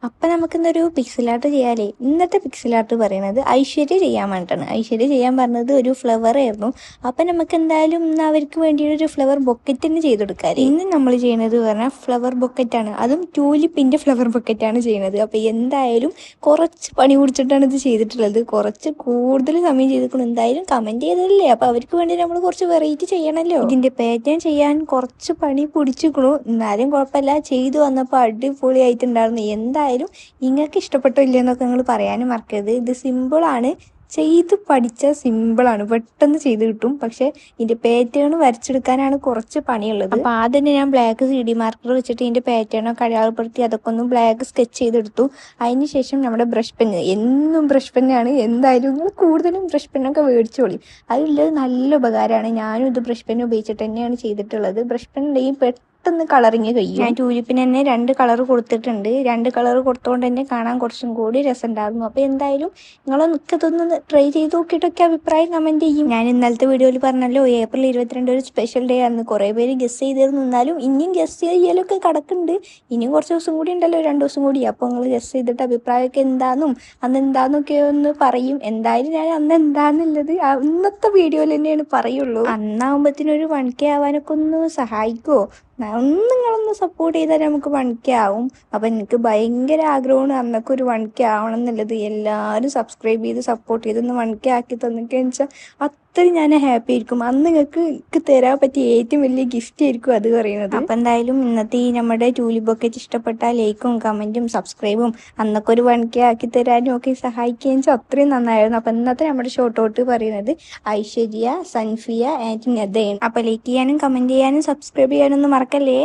അപ്പം നമുക്കിന്നൊരു pixel art ചെയ്യാലേ. ഇന്നത്തെ പിക്സൽ ആർട്ട് പറയുന്നത് ഐശ്വര്യ ചെയ്യാൻ വേണ്ടിയിട്ടാണ്. ഐശ്വര്യ ചെയ്യാൻ പറഞ്ഞത് ഒരു ഫ്ലവർ ആയിരുന്നു. അപ്പം നമുക്ക് എന്തായാലും ഇന്ന് അവർക്ക് വേണ്ടിയൊരു ഫ്ലവർ ബൊക്കറ്റ് തന്നെ ചെയ്തെടുക്കാം. ഇന്ന് നമ്മൾ ചെയ്യുന്നത് പറഞ്ഞാൽ ഫ്ലവർ ബൊക്കറ്റാണ്. അതും ട്യൂലിപ്പിൻ്റെ ഫ്ലവർ ബൊക്കറ്റാണ് ചെയ്യുന്നത്. അപ്പോൾ എന്തായാലും കുറച്ച് പണി പിടിച്ചിട്ടാണ് ഇത് ചെയ്തിട്ടുള്ളത്. കുറച്ച് കൂടുതൽ സമയം ചെയ്തിരിക്കണം. എന്തായാലും കമൻറ്റ് ചെയ്തതല്ലേ, അപ്പോൾ അവർക്ക് വേണ്ടി നമ്മൾ കുറച്ച് വെറൈറ്റി ചെയ്യണമല്ലോ. ഇതിൻ്റെ പാറ്റേൺ ചെയ്യാൻ കുറച്ച് പണി പിടിച്ചിരിക്കണു, എന്നാലും കുഴപ്പമില്ല. ചെയ്തു വന്നപ്പോൾ അടിപൊളിയായിട്ടുണ്ടായിരുന്നു. എന്തായാലും നിങ്ങൾക്ക് ഇഷ്ടപ്പെട്ടോ ഇല്ലയെന്നൊക്കെ നിങ്ങൾ പറയാനും മറക്കരുത്. ഇത് സിമ്പിളാണ്, ചെയ്ത് പഠിച്ചാൽ സിമ്പിളാണ്, പെട്ടെന്ന് ചെയ്ത് കിട്ടും. പക്ഷേ ഇതിൻ്റെ പാറ്റേൺ വരച്ചെടുക്കാനാണ് കുറച്ച് പണിയുള്ളത്. അപ്പോൾ ആദ്യം തന്നെ ഞാൻ ബ്ലാക്ക് CD മാർക്കർ വെച്ചിട്ട് ഇതിൻ്റെ പാറ്റേണൊക്കെ അടയാളപ്പെടുത്തി അതൊക്കെ ഒന്ന് ബ്ലാക്ക് സ്കെച്ച് ചെയ്തെടുത്തു. അതിന് ശേഷം നമ്മുടെ ബ്രഷ് പെന്ന്, എന്നും ബ്രഷ് പെന്നാണ്, എന്തായാലും നിങ്ങൾ കൂടുതലും ബ്രഷ് പെന്നൊക്കെ മേടിച്ചോളി. അതുള്ളത് നല്ല ഉപകാരമാണ്. ഞാനും ഇത് ബ്രഷ് പെന്ന് ഉപയോഗിച്ചിട്ട് തന്നെയാണ് ചെയ്തിട്ടുള്ളത്. ബ്രഷ് പെൻ ഉണ്ടെങ്കിൽ പെട്ടെന്ന് കളറിങ് കഴിയും. ഞാൻ ട്യൂലിപ്പിന് തന്നെ 2 കളർ കൊടുത്തിട്ടുണ്ട്. 2 കളർ കൊടുത്തുകൊണ്ട് തന്നെ കാണാൻ കുറച്ചും കൂടി രസമുണ്ടായിരുന്നു. അപ്പോൾ എന്തായാലും നിങ്ങളൊക്കെ ഇതൊന്ന് ട്രൈ ചെയ്ത് നോക്കിയിട്ടൊക്കെ അഭിപ്രായം കമൻറ്റ് ചെയ്യും. ഞാൻ ഇന്നലത്തെ വീഡിയോയിൽ പറഞ്ഞല്ലോ, ഏപ്രിൽ 22 ഒരു സ്പെഷ്യൽ ഡേ ആണ്. കുറേ പേര് ഗസ് ചെയ്തിരുന്നു. എന്നാലും ഇനിയും ഗസ് ചെയ്യലൊക്കെ കിടക്കുന്നുണ്ട്. ഇനിയും കുറച്ച് ദിവസം കൂടി ഉണ്ടല്ലോ, 2 ദിവസം കൂടി. അപ്പോൾ നിങ്ങൾ ഗസ് ചെയ്തിട്ട് അഭിപ്രായമൊക്കെ എന്താണെന്നും അന്ന് എന്താണെന്നൊക്കെ ഒന്ന് പറയും. എന്തായാലും ഞാൻ അന്ന് എന്താണെന്നുള്ളത് ഇന്നത്തെ വീഡിയോയിൽ തന്നെയാണ് പറയുള്ളൂ. അന്നാകുമ്പോഴത്തേനൊരു 1K ആവാനൊക്കെ ഒന്ന് സഹായിക്കുമോ? നിങ്ങളൊന്ന് സപ്പോർട്ട് ചെയ്താൽ നമുക്ക് 1K ആവും. അപ്പം എനിക്ക് ഭയങ്കര ആഗ്രഹമാണ് അന്നൊക്കെ ഒരു 1K ആവണം എന്നുള്ളത്. എല്ലാവരും സബ്സ്ക്രൈബ് ചെയ്ത് സപ്പോർട്ട് ചെയ്തൊന്ന് 1K ആക്കി തന്നിട്ടെന്ന് വെച്ചാൽ അത്രയും ഞാൻ ഹാപ്പി ആയിരിക്കും. അന്ന് നിങ്ങൾക്ക് തരാൻ പറ്റിയ ഏറ്റവും വലിയ ഗിഫ്റ്റ് ആയിരിക്കും അത് പറയുന്നത്. അപ്പം എന്തായാലും ഇന്നത്തെ ഈ നമ്മുടെ ട്യൂലിപ്പ് ബൊക്കറ്റ് ഇഷ്ടപ്പെട്ടാൽ ലൈക്കും കമൻറ്റും സബ്സ്ക്രൈബും അന്നൊക്കെ ഒരു 1K ആക്കി തരാനും ഒക്കെ സഹായിക്കുകയും വെച്ചാൽ അത്രയും നന്നായിരുന്നു. അപ്പം ഇന്നത്തെ നമ്മുടെ ഷോർട്ട് ഔട്ട് പറയുന്നത് ഐശ്വര്യ, സൻഫിയ ആൻഡ് നദയാണ്. അപ്പം ലൈക്ക് ചെയ്യാനും കമൻറ്റ് ചെയ്യാനും സബ്സ്ക്രൈബ് ചെയ്യാനൊന്നും മറക്കല്ലേ.